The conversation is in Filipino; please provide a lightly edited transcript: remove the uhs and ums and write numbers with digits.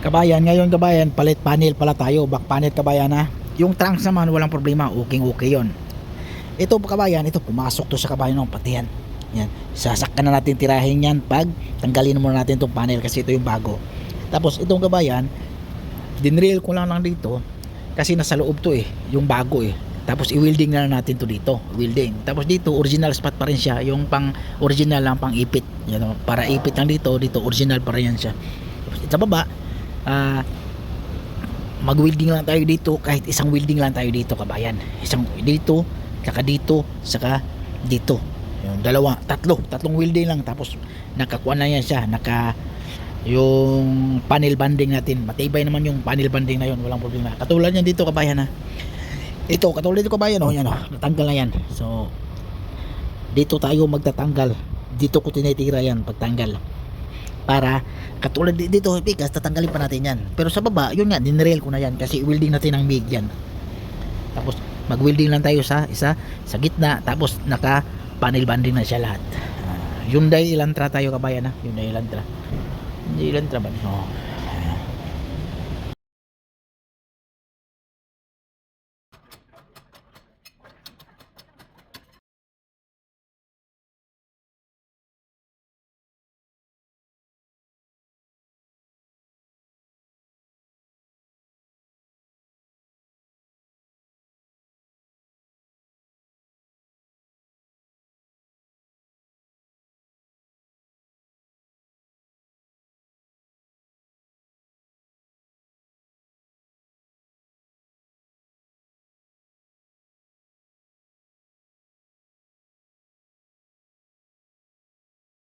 Kabayan, ngayon kabayan, palit panel pala tayo, back panel kabayan ha. Yung trunks naman walang problema, okay yon. Ito kabayan, ito pumasok to sa kabayan ng pati yan. Yan, sasakyan na natin tirahin yan pag tanggalin muna natin itong panel kasi ito yung bago. Tapos itong kabayan, dinrail ko lang dito kasi nasa loob to yung bago Tapos i-welding na natin to dito, welding. Tapos dito original spot pa rin siya, yung pang original lang pang ipit. Yan, para ipit lang dito original pa rin yan siya. Tapos sa baba, mag-welding lang tayo dito, kahit isang welding lang tayo dito kabayan. Isang dito, saka dito, saka dito. Yung tatlong welding lang, tapos nakakuha na yan siya, yung panel banding natin. Matibay naman yung panel banding na yun, walang problema. Katulad yan dito kabayan ha. Ito, katulad dito kabayan yan natanggal na yan. So dito tayo magtatanggal. Dito ko tinitira yan pagtanggal. Para katulad dito pikas, tatanggalin pa natin yan. Pero sa baba, yun nga, dinrail ko na yan kasi welding natin ang MIG yan. Tapos mag-welding lang tayo sa gitna, tapos naka panel banding na siya lahat. Hyundai Elantra tayo kabayan ha. Hyundai Elantra ba? No.